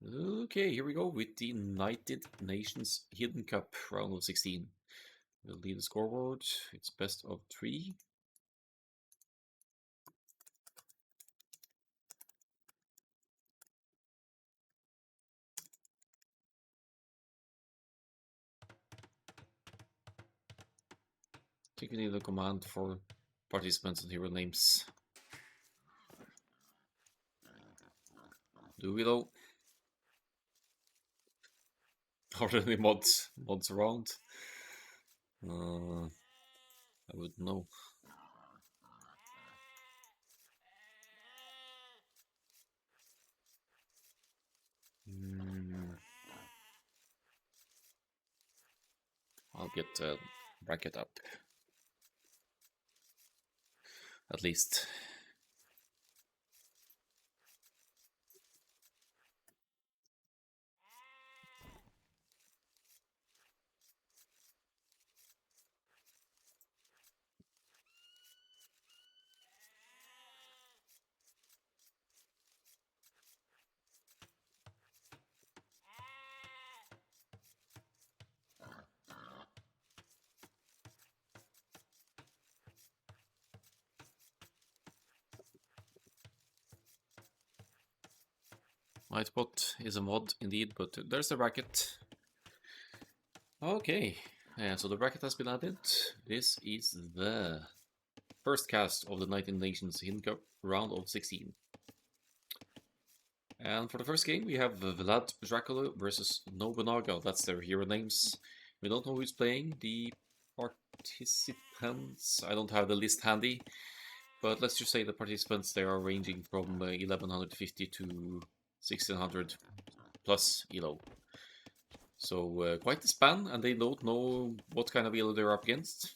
Okay, here we go with the United Nations Hidden Cup round of 16. We'll lead the scoreboard. It's best of 3. I think we need a command for participants and hero names. Do we though? Are there any mods around? I wouldn't know. I'll get bracket up. At least. Nightbot is a mod indeed, but there's the bracket. Okay, so the bracket has been added. This is the first cast of the United Nations Hidden Cup round of 16. And for the first game, we have Vlad Dracula versus Nobunaga. That's their hero names. We don't know who's playing. The participants, I don't have the list handy, but let's just say the participants, they are ranging from 1150 to 1600 plus elo. So quite the span, and they don't know what kind of elo they're up against.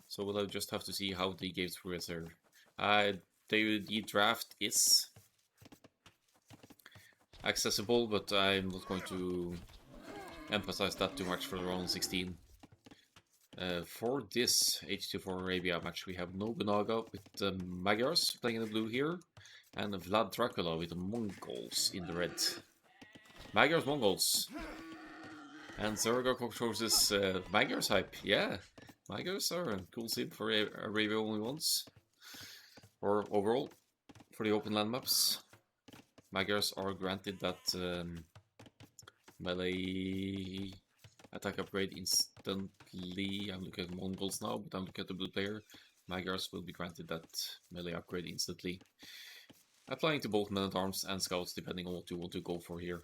So we'll just have to see how the games progress there. The draft is accessible, but I'm not going to emphasize that too much for the round 16. For this H24 Arabia match, we have Nobunaga with the Magyars playing in the blue here, and Vlad Dracula with the Mongols in the red. Magyars, Mongols. And Zerga chooses Magyars hype. Yeah, Magyars are a cool sim for Arabia only once. Or overall, for the open land maps. Magyars are granted that melee attack upgrade instantly. I'm looking at Mongols now, but I'm looking at the blue player. Magyars will be granted that melee upgrade instantly. Applying to both men-at-arms and scouts, depending on what you want to go for here.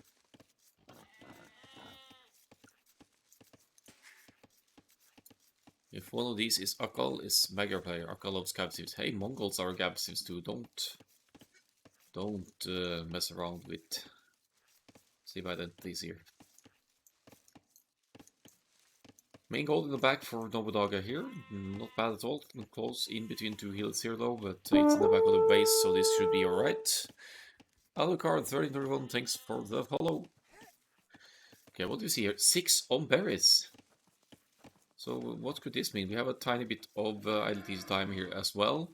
If one of these is Akkal, is Magyar player. Akkal loves captives. Hey, Mongols are captives too. Don't mess around with save identities here. Main goal in the back for Nobunaga here. Not bad at all. Close in between two hills here though, but it's in the back of the base, so this should be alright. Alucard 1331, thanks for the follow. Okay, what do you see here? 6 on berries. So what could this mean? We have a tiny bit of IDT's time here as well.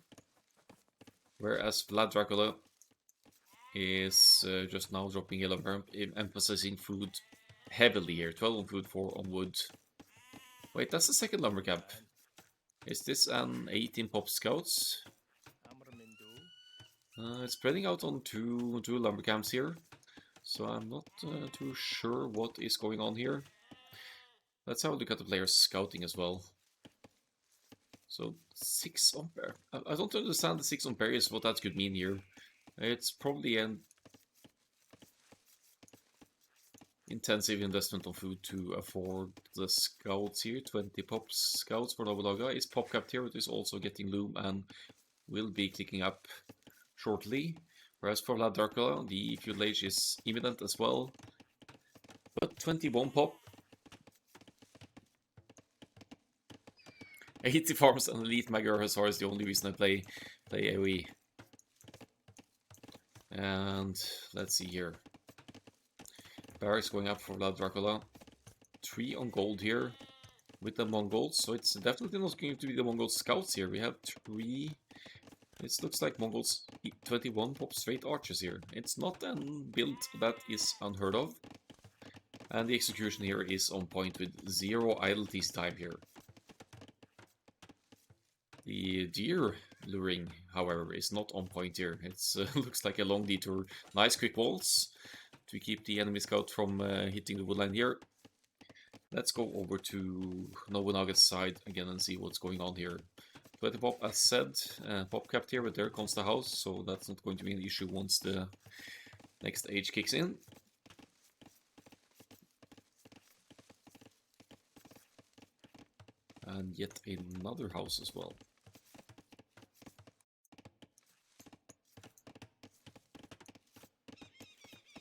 Whereas Vlad Dracula is just now dropping yellow perm, emphasizing food heavily here. 12 on food, 4 on wood. Wait, that's the second lumber camp. Is this an 18 pop scouts? It's spreading out on two lumber camps here. So I'm not too sure what is going on here. Let's have a look at the players scouting as well. So 6 on pair. I don't understand the 6 on pair is what that could mean here. It's probably an intensive investment on food to afford the scouts here. 20 pop scouts for Nobunaga. Is pop capped here, it is also getting loom and will be clicking up shortly. Whereas for Vlad Dracula, the feudal age is imminent as well. But 21 pop. 80 farms and elite Magyar Hussar is the only reason I play AoE. And let's see here. Barracks going up for Vlad Dracula. 3 on gold here with the Mongols. So it's definitely not going to be the Mongol scouts here. We have 3 It looks like Mongols 21 pop straight archers here. It's not a build that is unheard of. And the execution here is on point with 0 idle TC time here. The deer luring, however, is not on point here. It looks like a long detour. Nice quick walls to keep the enemy scout from hitting the woodline here. Let's go over to Nobunaga's side again and see what's going on here. 20 pop, as said, pop capped here, but there comes the house, so that's not going to be an issue once the next age kicks in. And yet another house as well.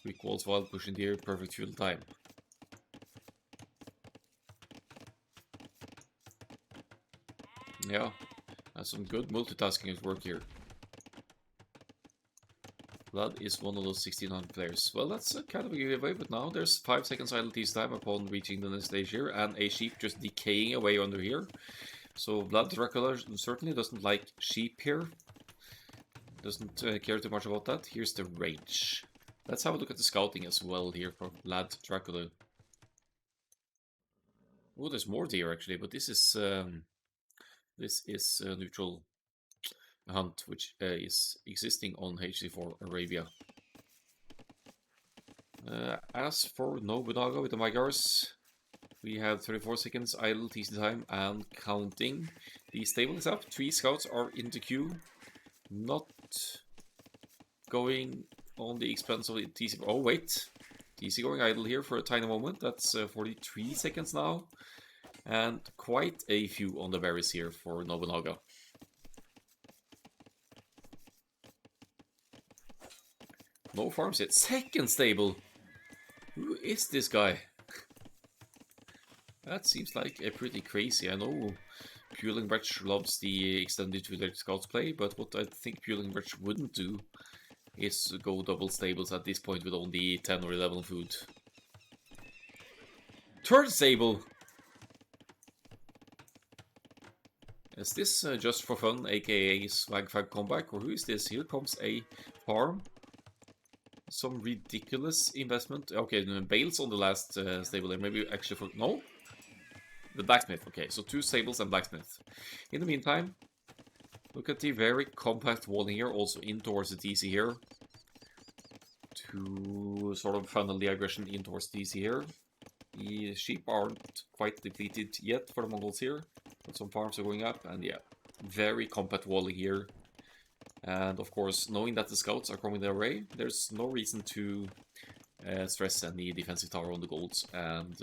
Quick walls while pushing deer, perfect fuel time. Yeah, that's some good multitasking at work here. Vlad is one of those 1600 players. Well, that's kind of a giveaway, but now there's 5 seconds idle TC time upon reaching the next stage here, and a sheep just decaying away under here. So Vlad Dracula certainly doesn't like sheep here. Doesn't care too much about that. Here's the range. Let's have a look at the scouting as well here for Vlad Dracula. Oh, there's more deer actually, but this is neutral hunt, which is existing on HD4 Arabia. As for Nobunaga with the Mygars, we have 34 seconds idle TC time and counting. The stable is up, 3 scouts are in the queue, not going on the expense of the TC. Oh wait, TC going idle here for a tiny moment. That's 43 seconds now, and quite a few on the berries here for Nobunaga. No farms yet. Second stable. Who is this guy? That seems like a pretty crazy. I know Pulingbrecht loves the extended two-leg scouts play, but what I think Pulingbrecht wouldn't do is go double stables at this point with only 10 or 11 food. Third stable! Is this just for fun, aka swag fag comeback, or who is this? Here comes a farm. Some ridiculous investment. Okay, bales on the last stable there. Maybe actually for... No? The blacksmith. Okay, so 2 stables and blacksmith. In the meantime, look at the very compact walling here, also in towards the TC here. To sort of funnel the aggression in towards TC here. The sheep aren't quite depleted yet for the Mongols here, but some farms are going up, and yeah, very compact walling here. And of course, knowing that the scouts are coming their way, there's no reason to stress any defensive tower on the golds and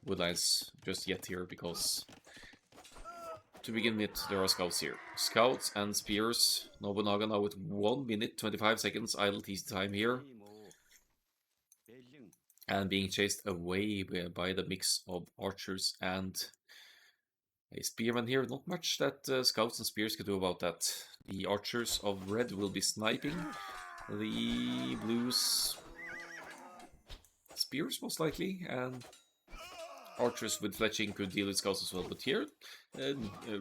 woodlines just yet here, because to begin with, there are scouts here. Scouts and spears. Nobunaga now with 1 minute 25 seconds idle TC time here. And being chased away by the mix of archers and a spearman here. Not much that scouts and spears can do about that. The archers of red will be sniping. The blues spears most likely, and archers with fletching could deal with scouts as well. But here,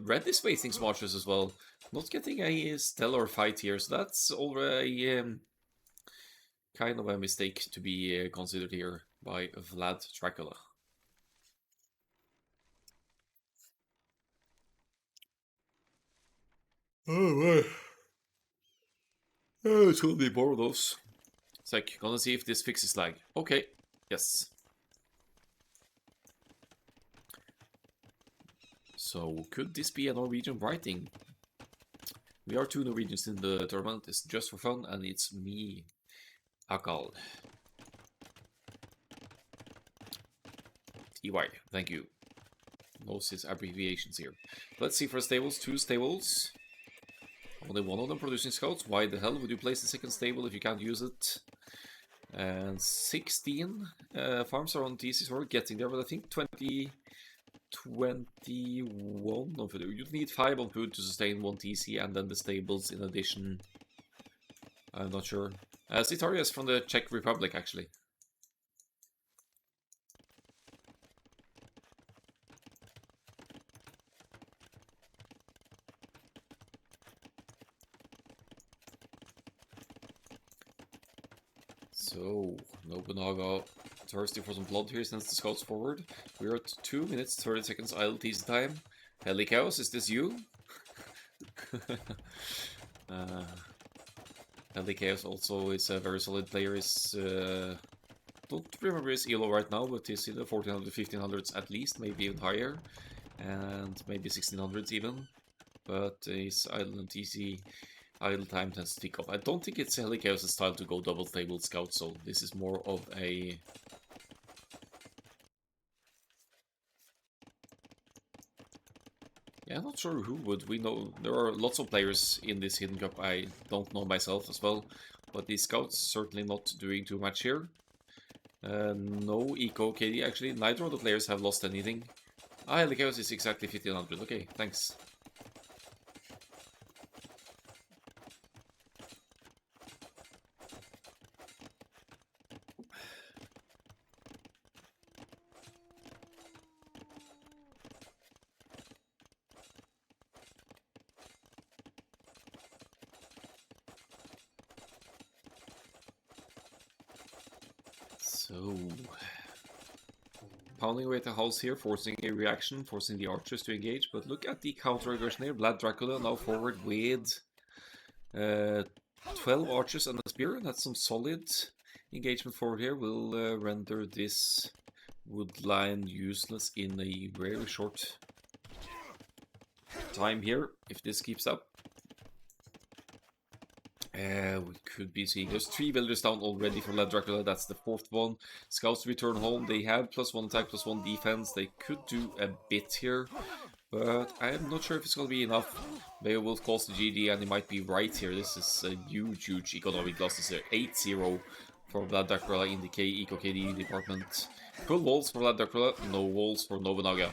red is wasting some archers as well. Not getting a stellar fight here, so that's already kind of a mistake to be considered here by Vlad Dracula. Oh boy. Oh, it's gonna be more of those. It's like, gonna see if this fixes lag. Okay, yes. So, could this be a Norwegian writing? We are 2 Norwegians in the tournament, it's just for fun, and it's me, Akkal. TY, thank you. Knows his abbreviations here. Let's see for stables, 2 stables. Only one of them producing scouts. Why the hell would you place the second stable if you can't use it? And 16 farms are on TC, so we're getting there, but I think 21 of food. You need 5 on food to sustain 1 TC, and then the stables in addition. I'm not sure. Citaria is from the Czech Republic, actually. So, Nobunaga thirsty for some blood here, sends the scouts forward. We're at 2 minutes 30 seconds idle TC time. Helichaos, is this you? Helichaos also is a very solid player. Is don't remember his ELO right now, but he's in the 1400, 1500s at least, maybe even higher, and maybe 1600s even. But his idle and TC idle time tends to tick off. I don't think it's Helichaos' style to go double table scout, so this is more of a... Yeah, I'm not sure who would. We know there are lots of players in this Hidden Cup I don't know myself as well, but the scouts certainly not doing too much here. No Eco KD, actually. Neither of the players have lost anything. Ah, Helichaos is exactly 1500. Okay, thanks. So... Pounding away at the house here, forcing a reaction, forcing the archers to engage. But look at the counter-aggression here. Vlad Dracula now forward with 12 archers and a spear. That's some solid engagement forward here. Will render this wood line useless in a very short time here, if this keeps up. We could be seeing there's 3 villagers down already for Vlad Dracula. That's the 4th one. Scouts return home. They have +1 attack, +1 defense. They could do a bit here, but I'm not sure if it's going to be enough. Beowulf calls the GG, and he might be right here. This is a huge economic loss. This is 8-0 for Vlad Dracula in the Eco KD department. Full walls for Vlad Dracula, no walls for Nobunaga.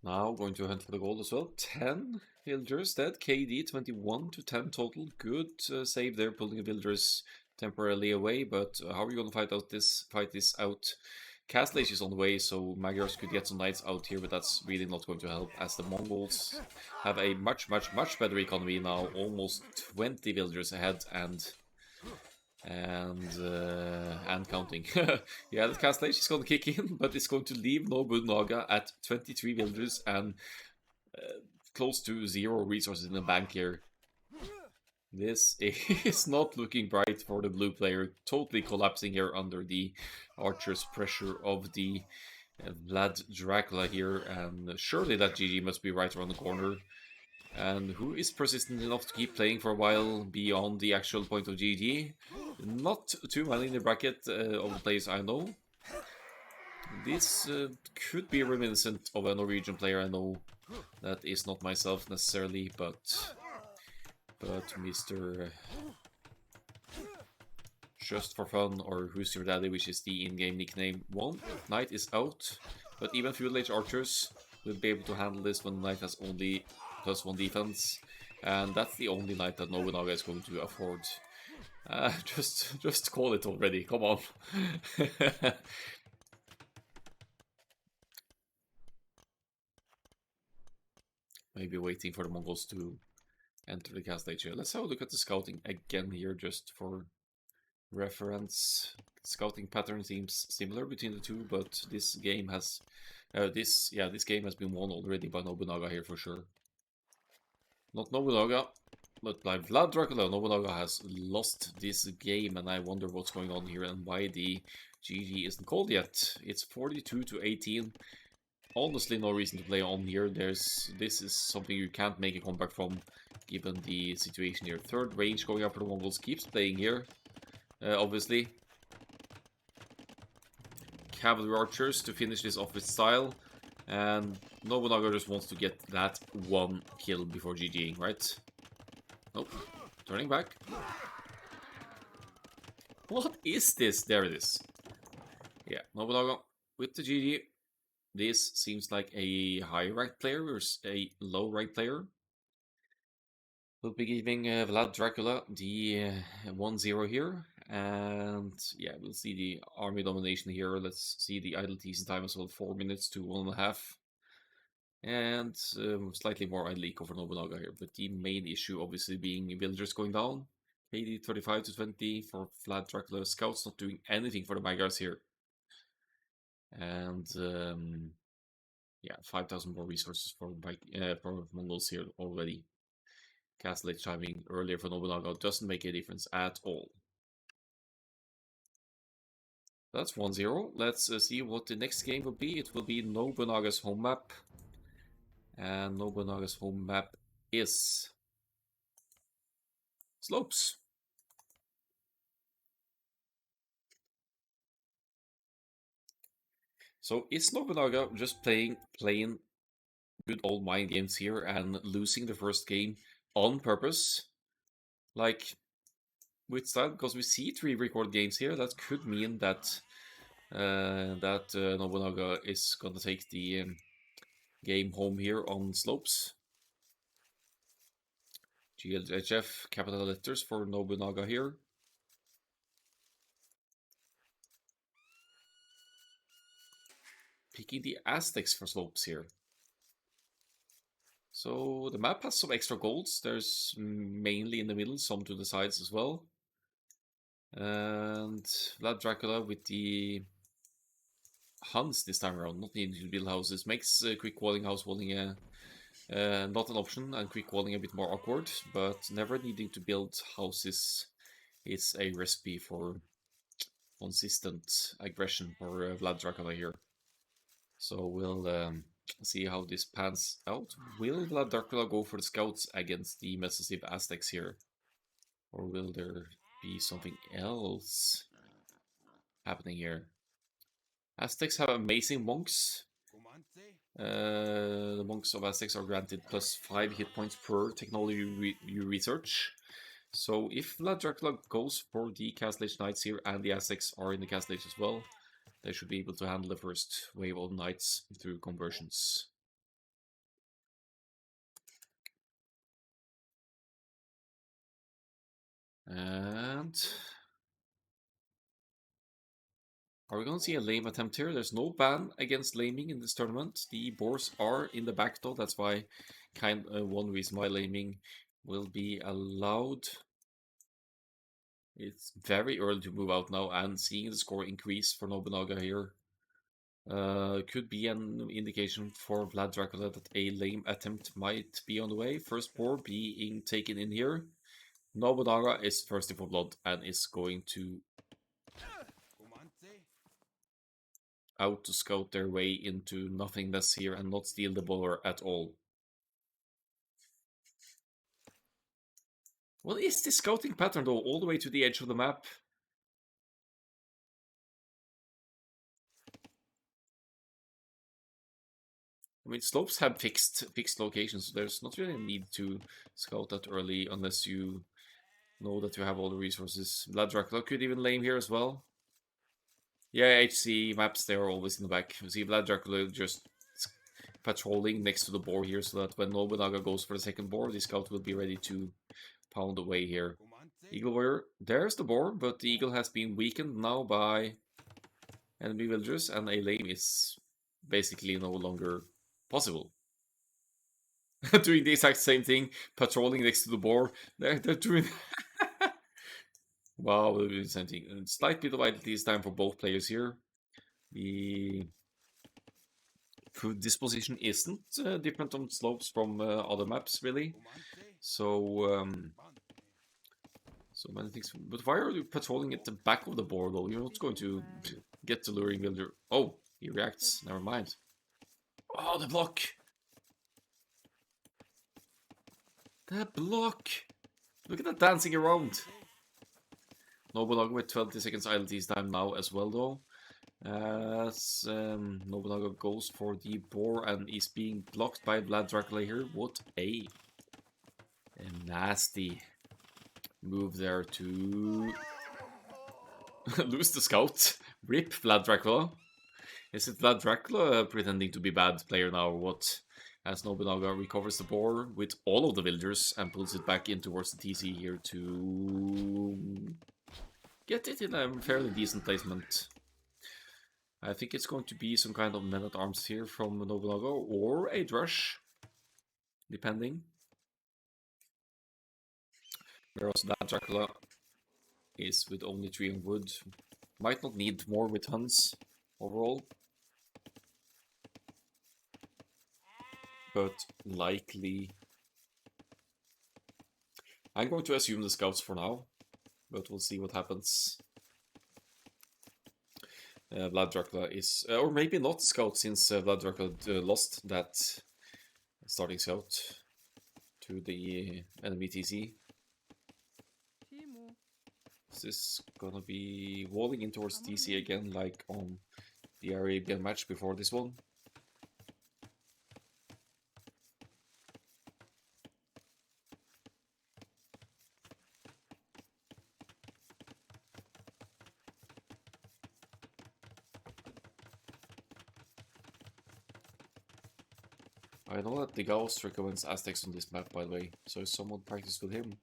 Now going to hunt for the gold as well. 10 villagers dead. KD 21 to 10 total. Good save there, pulling the villagers temporarily away. But how are you going to fight this out? Castle Age is on the way, so Magyars could get some knights out here, but that's really not going to help, as the Mongols have a much better economy now. Almost 20 villagers ahead and counting. Yeah, the Castle Age is going to kick in, but it's going to leave Nobunaga at 23 villagers and close to 0 resources in the bank here. This is not looking bright for the blue player. Totally collapsing here under the archer's pressure of the Vlad Dracula here, and surely that GG must be right around the corner. And who is persistent enough to keep playing for a while beyond the actual point of GG? Not too many in the bracket of the players I know. This could be reminiscent of a Norwegian player I know. That is not myself necessarily, but Mr. Just for Fun, or Who's Your Daddy, which is the in-game nickname. One knight is out, but even Feudal Age archers will be able to handle this when the knight has only +1 defense, and that's the only knight that Nobunaga is going to afford. Just call it already, come on. Maybe waiting for the Mongols to enter the Castle Age here. Let's have a look at the scouting again here, just for reference. Scouting pattern seems similar between the two, but this game has this game has been won already by Nobunaga here for sure. Not Nobunaga, but by Vlad Dracula. Nobunaga has lost this game, and I wonder what's going on here and why the GG isn't called yet. It's 42 to 18. Honestly, no reason to play on here. This is something you can't make a comeback from, given the situation here. Third range going up for the Mongols, keeps playing here, obviously. Cavalry archers to finish this off with style, and Nobunaga just wants to get that one kill before GGing, right? Nope. Turning back. What is this? There it is. Yeah, Nobunaga with the GG. This seems like a high ranked player versus a low ranked player. We'll be giving Vlad Dracula the 1-0 here. And yeah, we'll see the army domination here. Let's see the idle TC time as well, 4 minutes to 1.5. And slightly more idle eco for Nobunaga here. But the main issue obviously being villagers going down. KD 35 to 20 for Vlad Dracula. Scouts not doing anything for the Magyars here. And yeah, 5,000 more resources for Mongols here already. Castle Age timing earlier for Nobunaga doesn't make a difference at all. That's 1-0. Let's see what the next game will be. It will be Nobunaga's home map. And Nobunaga's home map is Slopes. So is Nobunaga just playing plain good old mind games here and losing the first game on purpose? Like, with style, because we see 3 record games here, that could mean that Nobunaga is gonna take the game home here on Slopes. GLHF, capital letters for Nobunaga here. Picking the Aztecs for Slopes here. So the map has some extra golds. There's mainly in the middle, some to the sides as well. And Vlad Dracula with the Huns this time around, not needing to build houses, makes quick walling, house walling not an option, and quick walling a bit more awkward, but never needing to build houses is a recipe for consistent aggression for Vlad Dracula here. So we'll see how this pans out. Will Vlad Dracula go for the scouts against the Messassive Aztecs here? Or will there be something else happening here? Aztecs have amazing monks. The monks of Aztecs are granted +5 hit points per technology you research. So if Vlad Dracula goes for the Castle Age Knights here and the Aztecs are in the Castle Age as well, they should be able to handle the first wave of Knights through conversions. And are we going to see a lame attempt here? There's no ban against laming in this tournament. The boars are in the back though. That's why one reason why laming will be allowed. It's very early to move out now, and seeing the score increase for Nobunaga here could be an indication for Vlad Dracula that a lame attempt might be on the way. First boar being taken in here. Nobunaga is thirsty for blood and is going to out to scout their way into nothingness here and not steal the boar at all. What is this scouting pattern though, all the way to the edge of the map? I mean, slopes have fixed locations, so there's not really a need to scout that early unless you know that you have all the resources. Vlad Dracula could even lame here as well. Yeah, HC maps, they're always in the back. You see Vlad Dracula just patrolling next to the boar here, so that when Nobunaga goes for the second boar, the scout will be ready to pound away here. Eagle Warrior, there's the boar, but the eagle has been weakened now by enemy villagers, and a lame is basically no longer possible. Doing the exact same thing, patrolling next to the boar. They're doing... Wow, they're doing the same thing. And slight bit of idleness time for both players here. The food disposition isn't different on slopes from other maps, really. So many things. But why are you patrolling at the back of the board, though? You're not going to get the luring villager. Oh, he reacts. Never mind. Oh, the block! The block! Look at that dancing around. Nobunaga with 20 seconds idleness time now as well, though. As Nobunaga goes for the boar and is being blocked by Vlad Dracula here. What a nasty move there to lose the scout. Rip Vlad Dracula. Is it Vlad Dracula pretending to be bad player now or what? as Nobunaga recovers the boar with all of the villagers and pulls it back in towards the TC here to get it in a fairly decent placement. I think it's going to be some kind of men-at-arms here from Nobunaga, or a rush, depending. Whereas that Dracula is with only 3 on wood. Might not need more with Huns overall. But likely... I'm going to assume the scouts for now, but we'll see what happens. Vlad Dracula is... or maybe not scout, since Vlad Dracula lost that starting scout to the enemy TC. Is this gonna be walling in towards TC again, like on the Arabian match before this one? I know that the Gauss recommends Aztecs on this map, by the way, so if someone practice with him.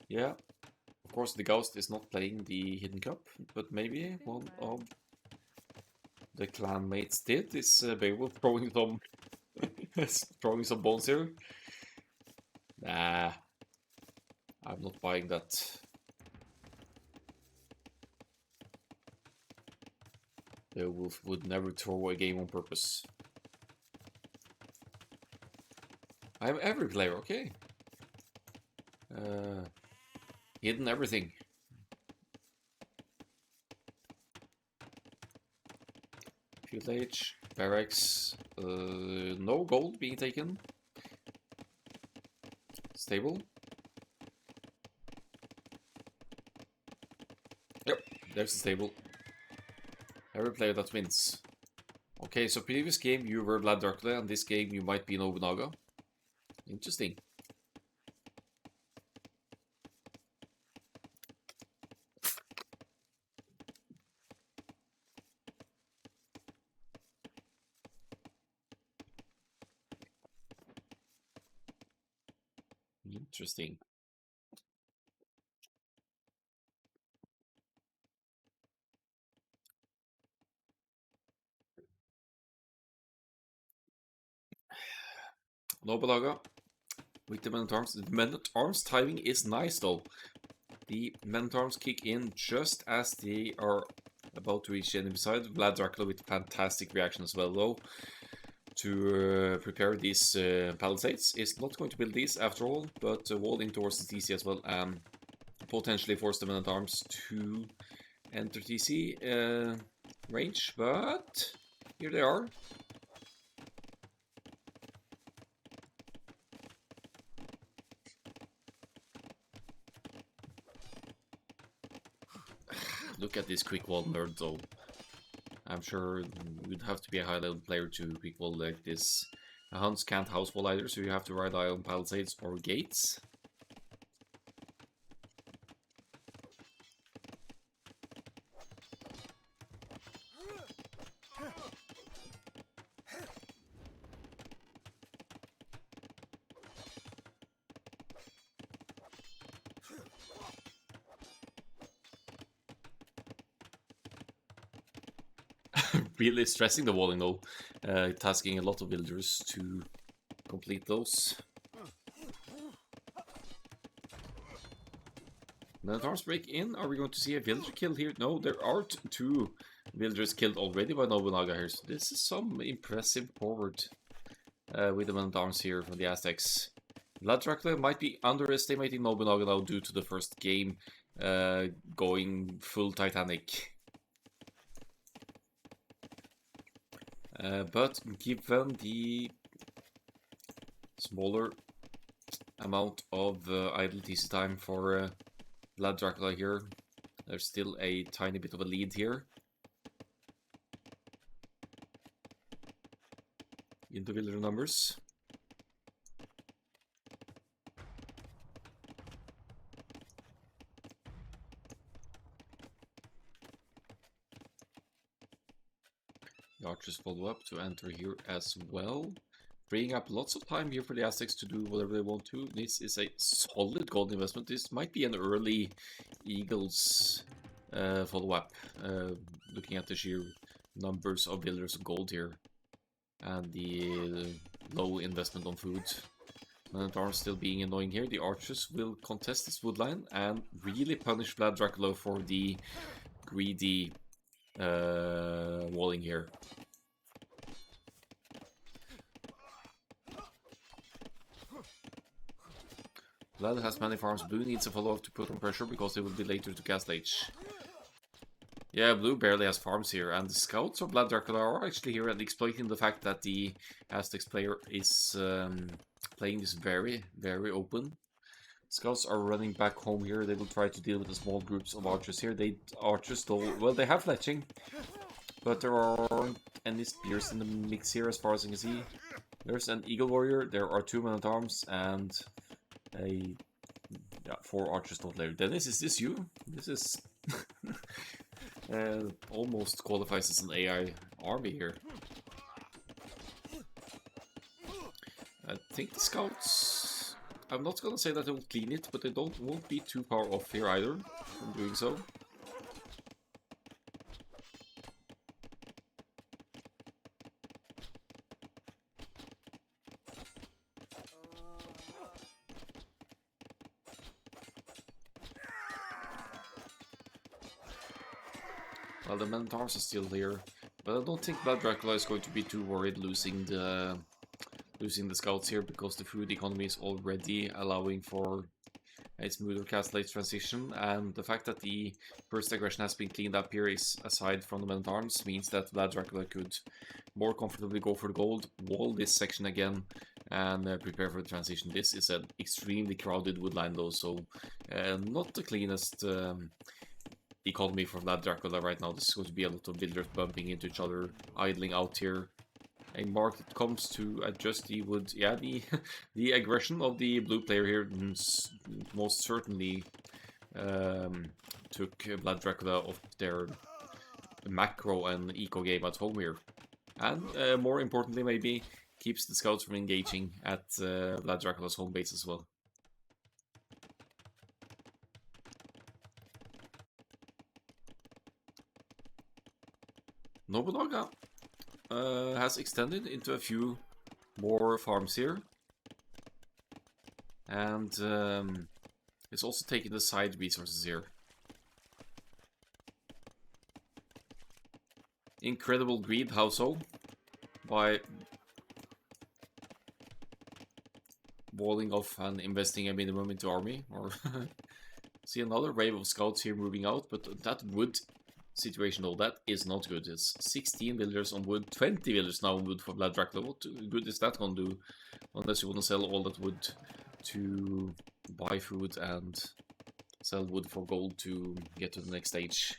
Yeah, of course the Ghost is not playing the Hidden Cup, but maybe one of the clan mates did. Is Beowulf throwing some throwing some bones here? Nah, I'm not buying that. Beowulf would never throw a game on purpose. I'm every player, okay. Hidden everything. Field age, barracks, no gold being taken. Stable. Yep, there's the stable. Every player that wins. Okay, so previous game you were Vlad Dracula, and this game you might be Nobunaga. Interesting. Interesting. Nobunaga with the men-at-arms. The men-at-arms timing is nice though. The men-at-arms kick in just as they are about to reach the enemy side. Vlad Dracula with fantastic reaction as well though. To prepare these palisades. Is not going to build these after all, but wall in towards the TC as well, and potentially force the men-at-arms to enter TC range, but here they are. Look at this quick wall nerd though. I'm sure you'd have to be a high level player to quick wall like this. Huns can't house wall either, so you have to rely on palisades or gates. Really stressing the walling though, tasking a lot of villagers to complete those. Men-at-arms break in. Are we going to see a villager killed here? No, there are 2 villagers killed already by Nobunaga here. So this is some impressive forward with the men-at-arms here from the Aztecs. Vlad Dracula might be underestimating Nobunaga now due to the first game going full Titanic. But given the smaller amount of idle TC time for Vlad Dracula here, there's still a tiny bit of a lead here in the villager numbers. The archers follow up to enter here as well. Bringing up lots of time here for the Aztecs to do whatever they want to. This is a solid gold investment. This might be an early Eagles follow-up. Looking at the sheer numbers of builders of gold here. And the low investment on food. Men-at-Arms still being annoying here. The archers will contest this wood line and really punish Vlad Dracula for the greedy walling here. Vlad has many farms. Blue needs a follow-up to put on pressure because they will be later to cast H. Yeah, Blue barely has farms here, and the scouts of Vlad Dracula are actually here and exploiting the fact that the Aztecs player is playing this very, very open. Scouts are running back home here. They will try to deal with the small groups of archers here. Archers though, well, they have fletching, but there aren't any spears in the mix here as far as I can see. There's an eagle warrior. There are 2 men-at-arms and a 4 archers not later. Dennis, is this you? This is almost qualifies as an AI army here. I think the scouts, I'm not gonna say that they will clean it, but they won't be too far off here either from doing so. Well, the men-at-arms are still here, but I don't think Vlad Dracula is going to be too worried losing the scouts here, because the food economy is already allowing for a smoother cast late transition, and the fact that the first aggression has been cleaned up here is, aside from the men-at-arms, means that Vlad Dracula could more comfortably go for the gold, wall this section again, and prepare for the transition. This is an extremely crowded woodline though, so not the cleanest economy for Vlad Dracula right now. This is going to be a lot of builders bumping into each other, idling out here. A market comes to adjust the wood. Yeah, the aggression of the blue player here most certainly took Vlad Dracula off their macro and eco game at home here. And more importantly, maybe keeps the scouts from engaging at Vlad Dracula's home base as well. Nobunaga has extended into a few more farms here, and it's also taking the side resources here. Incredible greed, how so? By walling off and investing a minimum into army, or see another wave of scouts here moving out, but that wood situation though, that is not good. It's 16 villagers on wood, 20 villagers now on wood for Vlad Dracula. What good is that gonna do? Unless you want to sell all that wood to buy food and sell wood for gold to get to the next stage.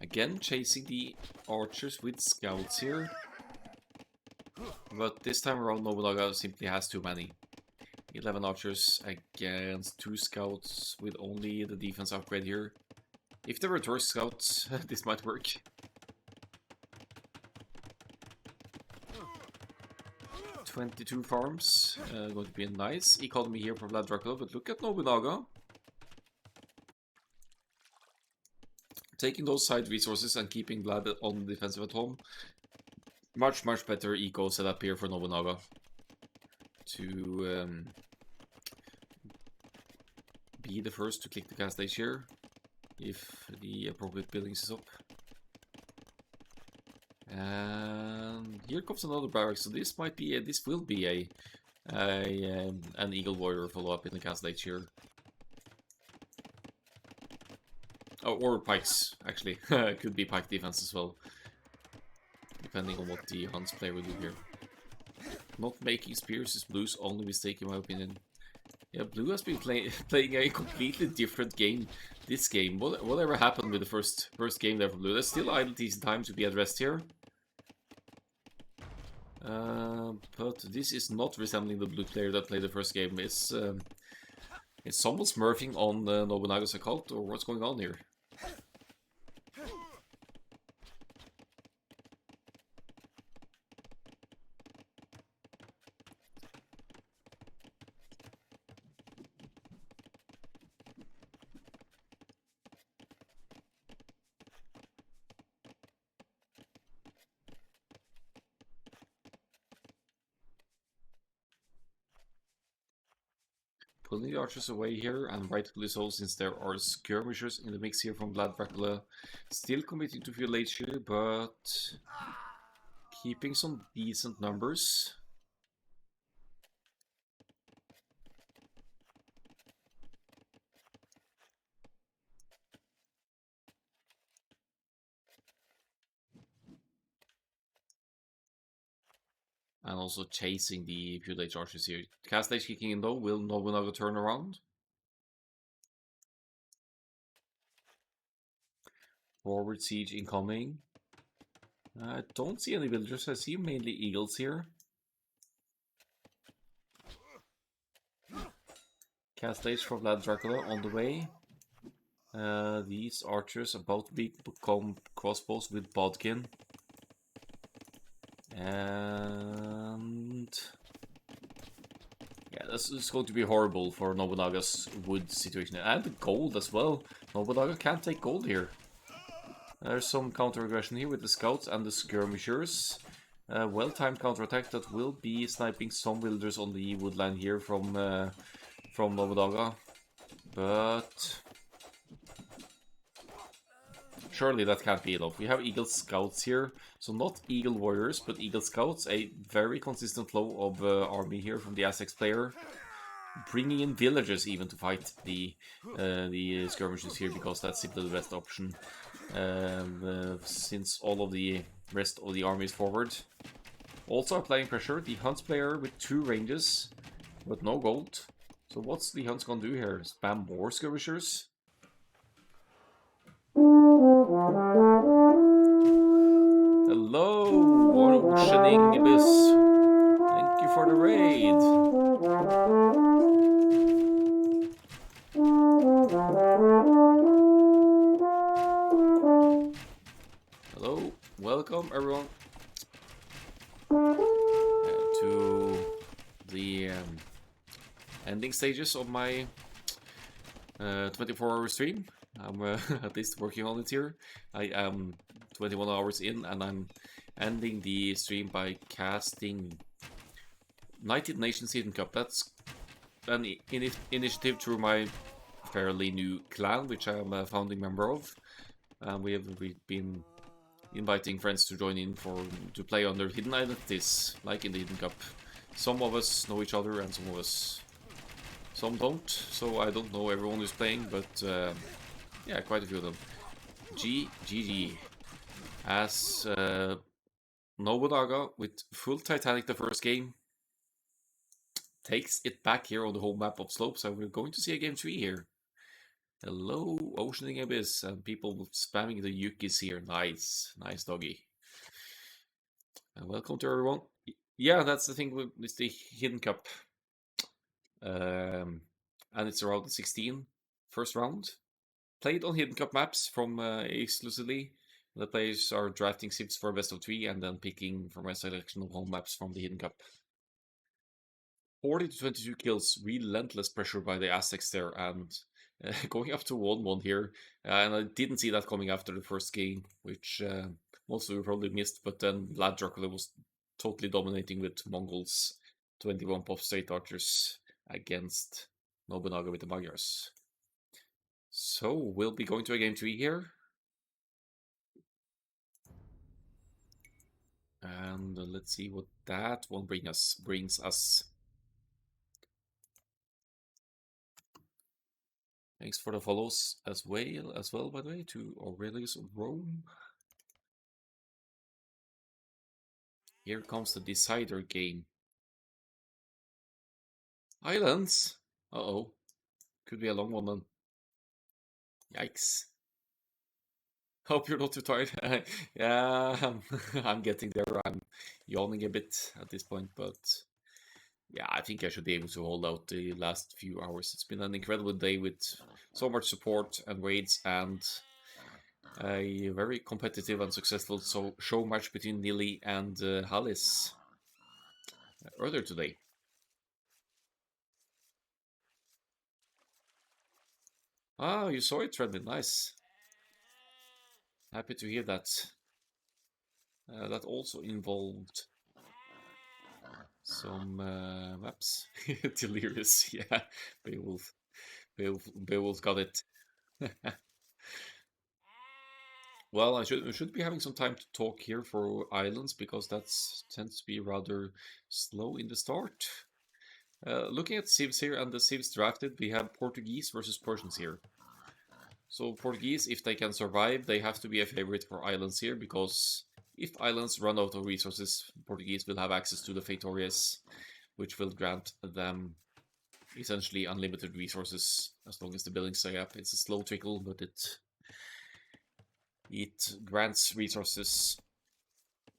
Again, chasing the archers with scouts here. But this time around, Nobunaga simply has too many. 11 archers against 2 scouts with only the defense upgrade here. If there were 2 scouts, this might work. "22 farms, going to be a nice economy here for Vlad Dracula, but look at Nobunaga. Taking those side resources and keeping Vlad on the defensive at home. Much better eco setup here for Nobunaga to be the first to click the cast stage here if the appropriate buildings is up. And here comes another barracks, so this might be this will be an Eagle Warrior follow up in the cast stage here. Oh, or pikes actually. Could be pike defense as well, depending on what the Hans player will do here. Not making spears is Blue's only mistake in my opinion. Yeah, Blue has been playing a completely different game this game. Whatever happened with the first game there for Blue? There's still idle decent time to be addressed here. But this is not resembling the Blue player that played the first game. It's Is someone smurfing on Nobunaga's occult, or what's going on here? Pulling the archers away here, and rightfully so, since there are skirmishers in the mix here from Vlad Dracula. Still committing to few late here, but keeping some decent numbers. And also chasing the feudate charges here. Cast Age kicking in though. Will Nobunaga turn around? Forward siege incoming. I don't see any villagers. I see mainly eagles here. Cast Age for Vlad Dracula on the way. These archers about to become crossbows with Bodkin. And yeah, this is going to be horrible for Nobunaga's wood situation. And the gold as well. Nobunaga can't take gold here. There's some counter-aggression here with the scouts and the skirmishers. Well-timed counterattack that will be sniping some villagers on the woodline here from Nobunaga. But surely that can't be enough. We have Eagle Scouts here. So not Eagle Warriors, but Eagle Scouts. A very consistent flow of army here from the Aztecs player. Bringing in villagers even to fight the skirmishers here, because that's simply the best option. Since all of the rest of the army is forward. Also applying pressure. The Hunt's player with 2 ranges, but no gold. So what's the Hunt's gonna do here? Spam more skirmishers? Hello, Oceaning Abyss. Thank you for the raid. Hello, welcome everyone to the ending stages of my 24-hour stream. I'm at least working on it here. I am 21 hours in, and I'm ending the stream by casting United Nations Hidden Cup. That's an initiative through my fairly new clan, which I am a founding member of. And we've been inviting friends to join in to play under hidden identities, like in the Hidden Cup. Some of us know each other, and some don't. So I don't know everyone who's playing, but yeah, quite a few of them. GG. As Nobunaga with full Titanic the first game takes it back here on the home map of Slopes, and we're going to see a game 3 here. Hello, Oceaning Abyss, and people spamming the Yukis here. Nice doggy. And welcome to everyone. Yeah, that's the thing with the Hidden Cup. And it's around 16, first round. Played on Hidden Cup maps from exclusively. The players are drafting sips for best of 3 and then picking from a selection of home maps from the Hidden Cup. 40 to 22 kills, relentless pressure by the Aztecs there, and going up to 1-1 here. And I didn't see that coming after the first game, which most of you probably missed, but then Vlad Dracula was totally dominating with Mongols, 21 pop straight archers against Nobunaga with the Magyars. So we'll be going to a game 3 here. And let's see what that one brings us. Thanks for the follows as well, by the way, to Aurelius Rome. Here comes the decider game. Islands? Uh-oh. Could be a long one then. Yikes. Hope you're not too tired. Yeah, I'm getting there. I'm yawning a bit at this point, but Yeah, I think I should be able to hold out the last few hours. It's been an incredible day with so much support and raids and a very competitive and successful show match between Nili and Hallis earlier today. Ah, you saw it, Trending. Nice. Happy to hear that. That also involved some maps. Delirious, yeah. Beowulf. Beowulf got it. Well, I should be having some time to talk here for islands because that tends to be rather slow in the start. Looking at civs here and the civs drafted, we have Portuguese versus Persians here. So Portuguese, if they can survive, they have to be a favorite for islands here because if islands run out of resources, Portuguese will have access to the Feitories, which will grant them essentially unlimited resources as long as the buildings stay up. It's a slow trickle, but it grants resources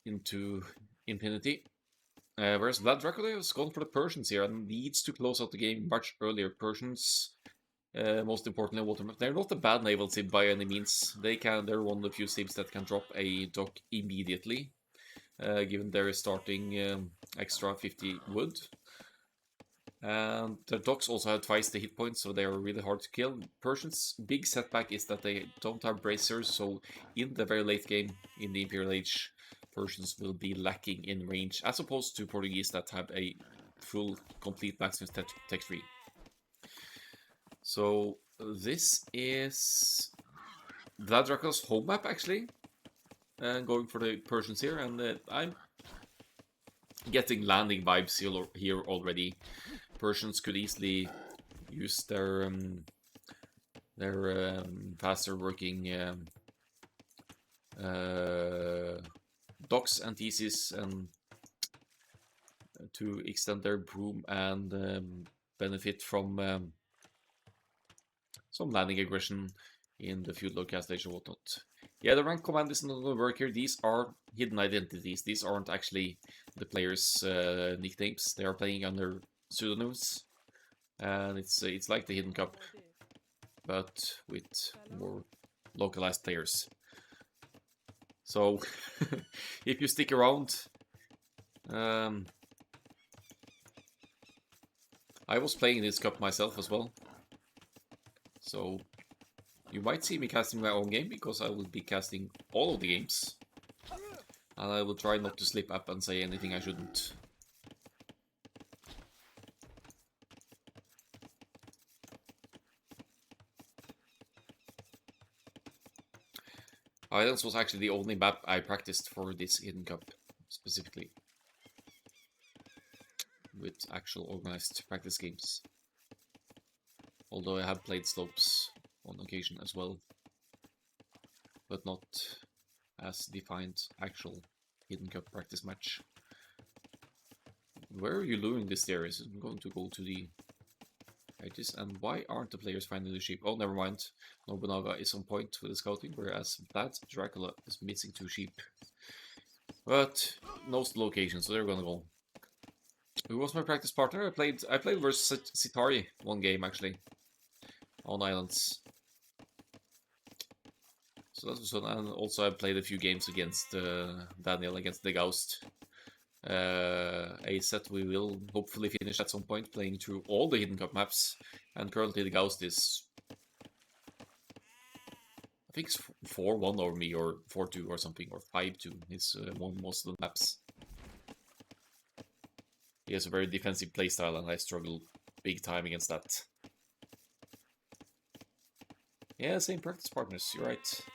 into infinity. Whereas Vlad Dracula has gone for the Persians here and needs to close out the game much earlier. Persians, most importantly, they're not a bad naval sim by any means. They're one of the few sims that can drop a dock immediately, given their starting extra 50 wood. And the docks also have twice the hit points, so they are really hard to kill. Persians' big setback is that they don't have bracers, so in the very late game in the Imperial Age, Persians will be lacking in range, as opposed to Portuguese that have a full, complete blacksmith tech tree. So this is Vlad Dracula's home map, actually, going for the Persians here, and I'm getting landing vibes here already. Persians could easily use their faster working docks and theses and to extend their boom and benefit from some landing aggression in the feudal gas station whatnot. Yeah, the rank command isn't going to work here. These are hidden identities. These aren't actually the players' nicknames. They are playing under pseudonyms, and it's like the Hidden Cup, but with more localized players. So if you stick around, I was playing this cup myself as well. So you might see me casting my own game because I will be casting all of the games. And I will try not to slip up and say anything I shouldn't. Islands was actually the only map I practiced for this Hidden Cup, specifically. With actual organized practice games. Although I have played slopes on occasion as well. But not as defined actual Hidden Cup practice match. Where are you luring this there? Is it going to go to the edges? And why aren't the players finding the sheep? Oh, never mind. Nobunaga is on point with the scouting, whereas Vlad Dracula is missing 2 sheep. But knows the location, so they're gonna go. Who was my practice partner? I played versus Sitari one game actually on islands. So that was fun. And also I played a few games against Daniel against the Ghost. A set we will hopefully finish at some point, playing through all the Hidden Cup maps. And currently the Ghost is, I think it's 4-1 over me, or 4-2 or something, or 5-2. He's won most of the maps. He has a very defensive playstyle, and I struggle big time against that. Yeah, same practice partners, you're right.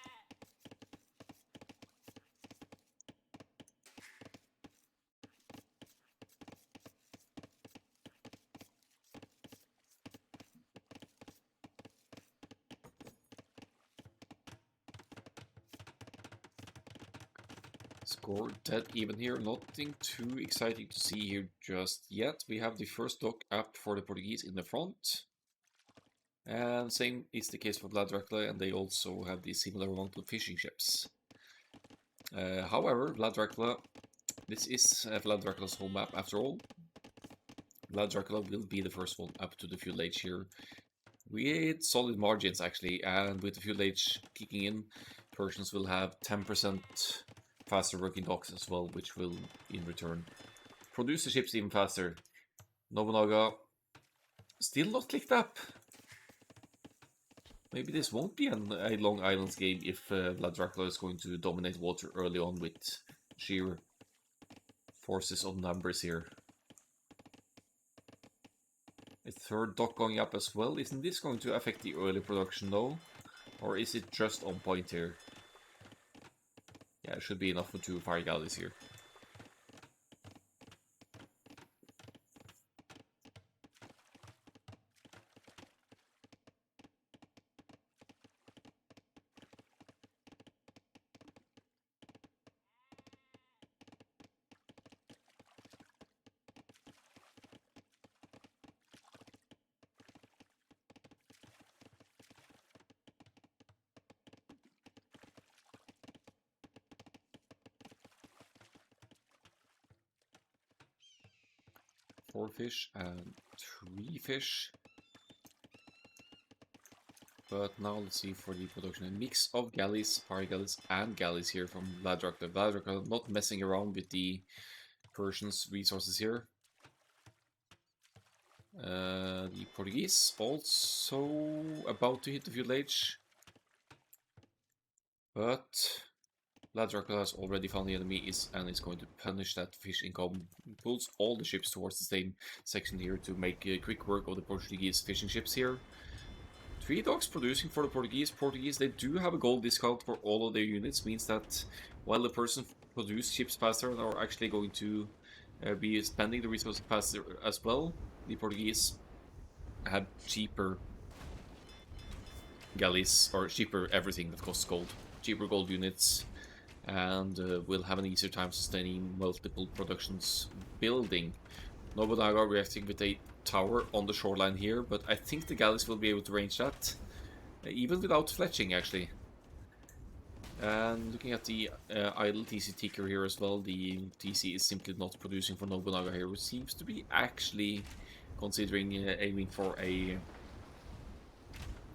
Score dead even here, nothing too exciting to see here just yet. We have the first dock up for the Portuguese in the front. And same is the case for Vlad Dracula, and they also have the similar amount of fishing ships. However, Vlad Dracula, this is Vlad Dracula's home map after all. Vlad Dracula will be the first one up to the fuel age here. With solid margins actually, and with the fuel age kicking in, Persians will have 10% faster working docks as well, which will in return produce the ships even faster. Nobunaga still not clicked up. Maybe this won't be a Long Island's game if Vlad Dracula is going to dominate water early on with sheer forces of numbers here. A third dock going up as well. Isn't this going to affect the early production though? Or is it just on point here? Yeah, it should be enough for 2 fire galleys here. Four fish and 3 fish. But now let's see for the production. A mix of galleys, fire galleys, and galleys here from Vlad Dracula. Vlad Dracula not messing around with the Persians' resources here. The Portuguese also about to hit the fuel age. But Vlad Dracula has already found the enemy and is going to punish that fish income. He pulls all the ships towards the same section here to make quick work of the Portuguese fishing ships here. 3 docks producing for the Portuguese, they do have a gold discount for all of their units, means that while the person produce ships faster and are actually going to be spending the resources faster as well, the Portuguese have cheaper galleys, or cheaper everything that costs gold. Cheaper gold units, and will have an easier time sustaining multiple productions building. Nobunaga reacting with a tower on the shoreline here, but I think the galleys will be able to range that, even without fletching actually. And looking at the idle TC ticker here as well, the TC is simply not producing for Nobunaga here, which seems to be actually considering aiming for a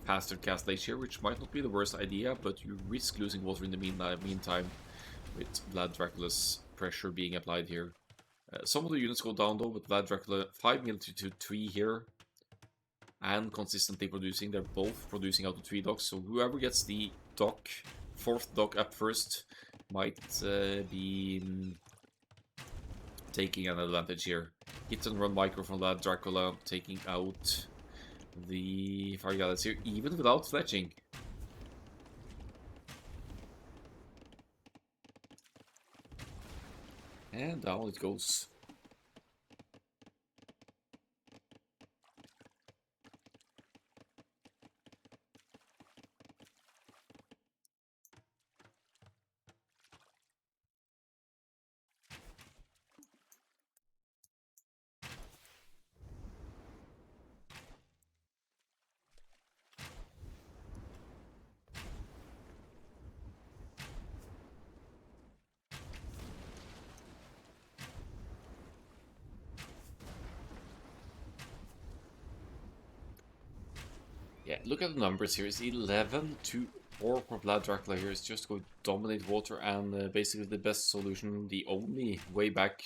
faster cast age here, which might not be the worst idea, but you risk losing water in the meantime with Vlad Dracula's pressure being applied here. Some of the units go down though, but Vlad Dracula 5 military to 3 here, and consistently producing. They're both producing out of 3 docks, so whoever gets the dock, 4th dock up first, might be taking an advantage here. Hit and run micro from Vlad Dracula, taking out the fire galleys here, even without fletching. And down it goes. Yeah, look at the numbers here. It's 11 to 4 for Vlad Dracula here. It's just going to dominate water, and basically the best solution, the only way back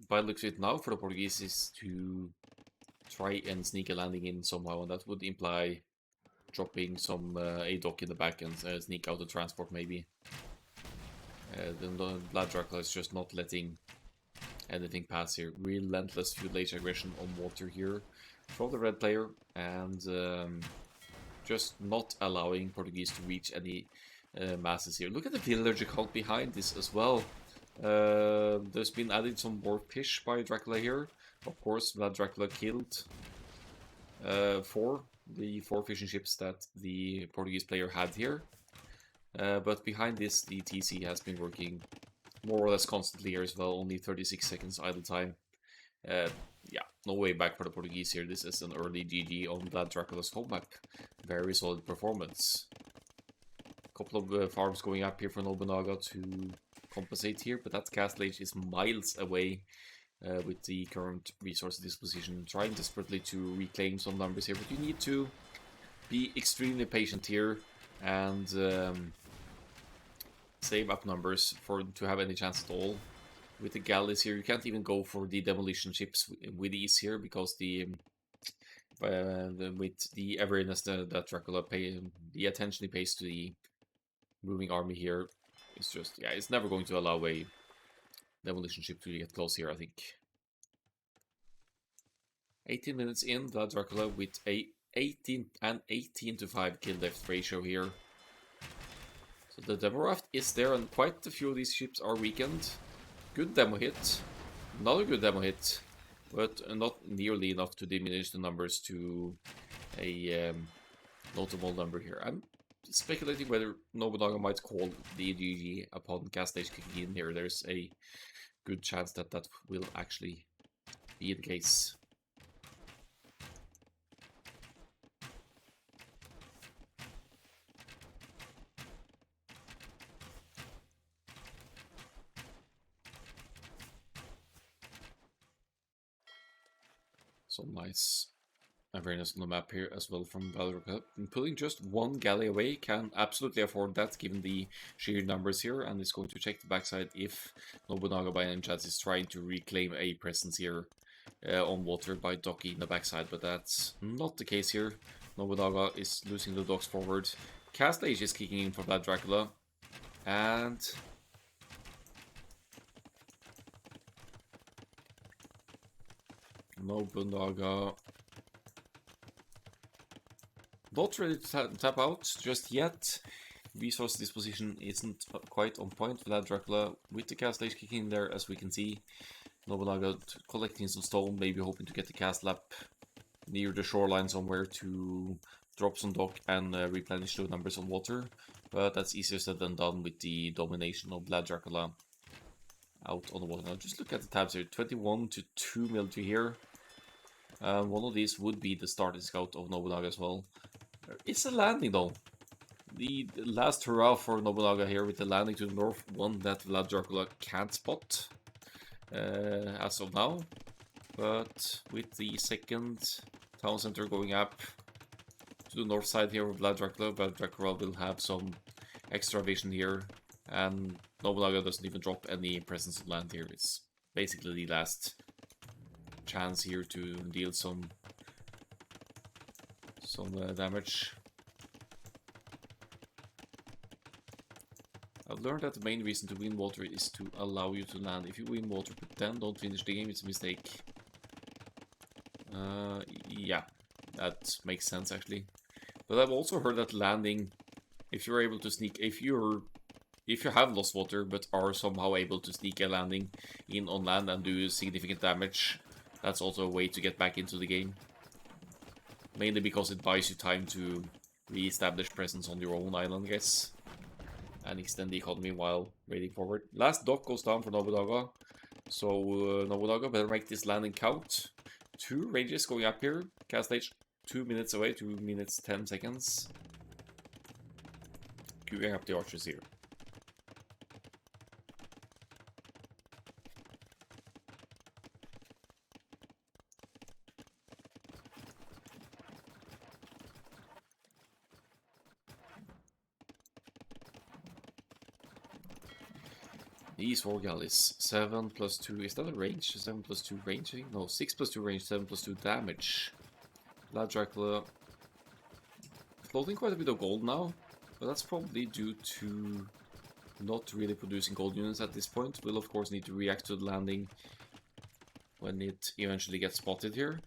by the looks of it now for the Portuguese, is to try and sneak a landing in somehow, and that would imply dropping some a dock in the back and sneak out the transport maybe. Then Vlad Dracula is just not letting anything pass here. Relentless fuel age aggression on water here from the red player, and just not allowing Portuguese to reach any masses here. Look at the villager count behind this as well. There's been added some more fish by Dracula here. Of course, Vlad Dracula killed 4 fishing ships that the Portuguese player had here. But behind this, the TC has been working more or less constantly here as well. Only 36 seconds idle time. Yeah, no way back for the Portuguese here. This is an early GG on Vlad Dracula's home map. Very solid performance. A couple of farms going up here for Nobunaga to compensate here, but that castle age is miles away. with the current resource disposition, trying desperately to reclaim some numbers here, but you need to be extremely patient here and save up numbers to have any chance at all. With the galleys here, you can't even go for the demolition ships with ease here because with the awareness that Dracula the attention he pays to the moving army here, it's just, yeah, it's never going to allow a demolition ship to get close here, I think. 18 minutes in, Vlad Dracula with a 18 to 5 kill death ratio here. So the demo raft is there, and quite a few of these ships are weakened. Good demo hit. Another good demo hit, but not nearly enough to diminish the numbers to a notable number here. I'm speculating whether Nobunaga might call the GG upon gas stage kicking in here. There's a good chance that that will actually be the case. Some nice awareness on the map here as well from Valorca. Pulling just one galley away can absolutely afford that given the sheer numbers here, and it's going to check the backside if Nobunaga by any chance is trying to reclaim a presence here on water by docking the backside, but that's not the case here. Nobunaga is losing the docks forward. Cast Age is kicking in for Vlad Dracula, and Nobunaga not ready to tap out just yet. Resource disposition isn't quite on point. Vlad Dracula with the cast age kicking in there, as we can see. Nobunaga collecting some stone, maybe hoping to get the cast lap near the shoreline somewhere to drop some dock and replenish the numbers on water. But that's easier said than done with the domination of Vlad Dracula out on the water. Now just look at the tabs here. 21 to 2 military here. One of these would be the starting scout of Nobunaga as well. It's a landing though. The last hurrah for Nobunaga here with the landing to the north, one that Vlad Dracula can't spot as of now. But with the second town center going up to the north side here of Vlad Dracula will have some extra vision here, and Nobunaga doesn't even drop any presence of land here. It's basically the last chance here to deal some damage. I've learned that the main reason to win water is to allow you to land. If you win water but then don't finish the game, it's a mistake. Yeah, that makes sense actually. But I've also heard that landing, if you're able to sneak, if you have lost water but are somehow able to sneak a landing in on land and do significant damage, that's also a way to get back into the game. Mainly because it buys you time to re-establish presence on your own island, I guess, and extend the economy while waiting forward. Last dock goes down for Nobunaga, so Nobunaga better make this landing count. 2 ranges going up here. Cast stage 2 minutes away, 2 minutes 10 seconds. Queuing up the archers here. These 4 galleys. 7 plus 2. Is that a range? 7 plus 2 range? No, 6 plus 2 range, 7 plus 2 damage. Vlad Dracula floating quite a bit of gold now, but that's probably due to not really producing gold units at this point. We'll of course need to react to the landing when it eventually gets spotted here.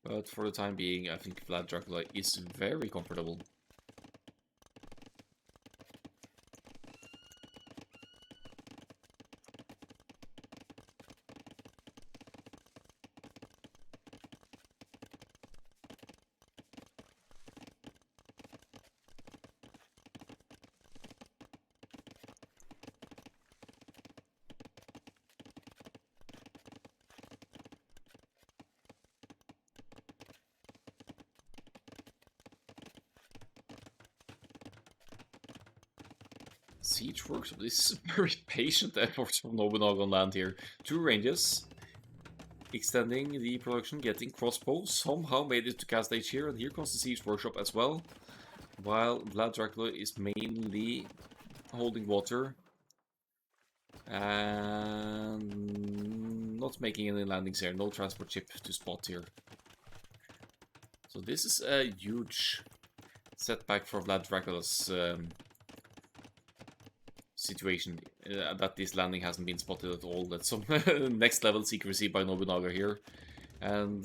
But for the time being, I think Vlad Dracula is very comfortable. Siege works, but this is very patient efforts from Nobunaga on land here. 2 ranges. Extending the production, getting crossbows. Somehow made it to cast age here, and here comes the Siege Workshop as well. While Vlad Dracula is mainly holding water. And not making any landings here. No transport ship to spot here. So this is a huge setback for Vlad Dracula's situation. That this landing hasn't been spotted at all. That's some next level secrecy by Nobunaga here. And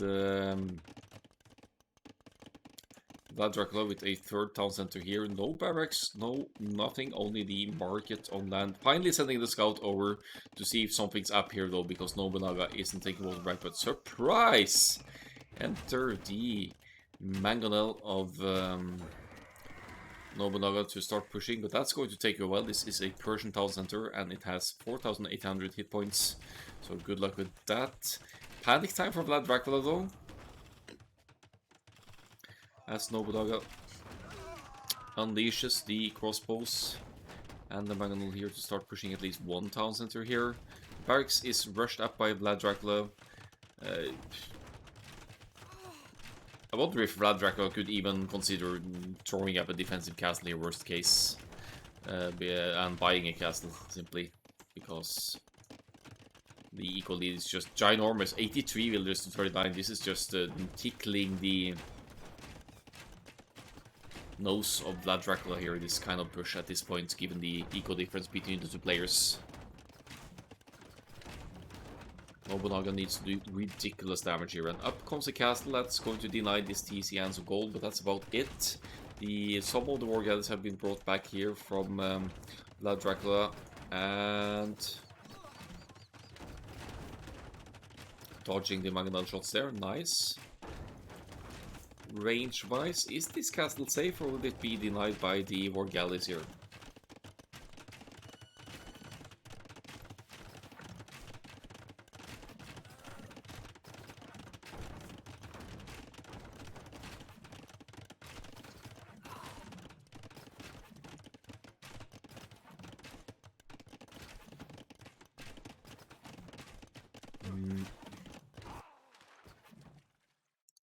Vlad Dracula with a 3rd town center here. No barracks, no nothing, only the market on land. Finally sending the scout over to see if something's up here though, because Nobunaga isn't taking water back. But surprise! Enter the mangonel of Nobunaga to start pushing, but that's going to take a while. This is a Persian town center and it has 4,800 hit points, so good luck with that. Panic time for Vlad Dracula though, as Nobunaga unleashes the crossbows and the mangonel here to start pushing at least 1 town center here. Barracks is rushed up by Vlad Dracula. I wonder if Vlad Dracula could even consider throwing up a defensive castle here, worst case. And buying a castle, simply. Because the equal lead is just ginormous. 83 villagers to 39. This is just tickling the nose of Vlad Dracula here, this kind of push at this point, given the equal difference between the 2 players. Nobunaga needs to do ridiculous damage here, and up comes a castle that's going to deny this TC hands of gold, but that's about it. Some of the war gathers have been brought back here from Vlad Dracula, and dodging the mangonel shots there, nice. Range-wise, is this castle safe, or will it be denied by the war galleys here?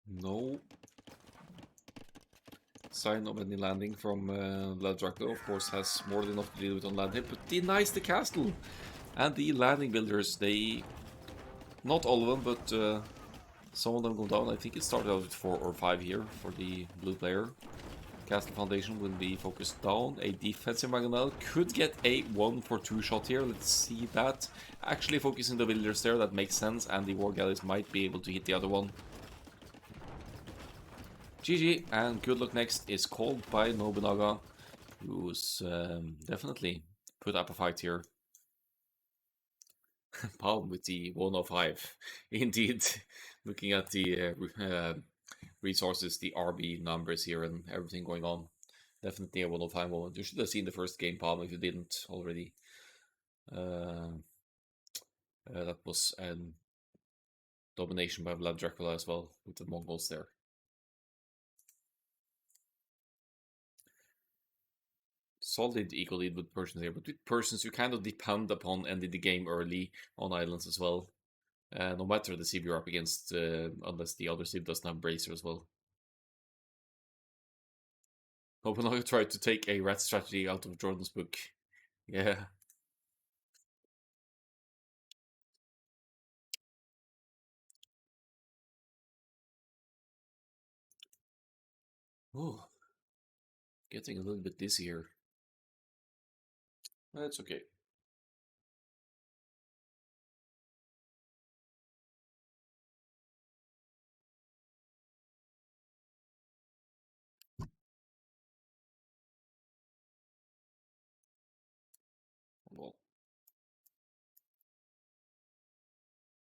No sign of any landing from Vlad Dracula. Of course, has more than enough to deal with on land here, but denies the castle. And the landing builders, they, not all of them, but some of them go down. I think it started out with 4 or 5 here for the blue player. Castle foundation will be focused down. A defensive mangonel could get a 1 for 2 shot here. Let's see that. Actually focusing the villagers there, that makes sense, and the war galleys might be able to hit the other one. GG, and good luck next is called by Nobunaga, who's definitely put up a fight here. Palm with the 105. Indeed, looking at the resources, the RB numbers here and everything going on. Definitely a 105 moment. You should have seen the first game, Palm, if you didn't already. That was a domination by Vlad Dracula as well, with the Mongols there. Solid equal lead with Persians here, but with Persians you kind of depend upon ending the game early on islands as well. No matter the civ you're up against, unless the other civ doesn't have Bracer as well. Nobunaga tried to take a rat strategy out of Jordan's book. Yeah. Oh, getting a little bit dizzy here. That's okay.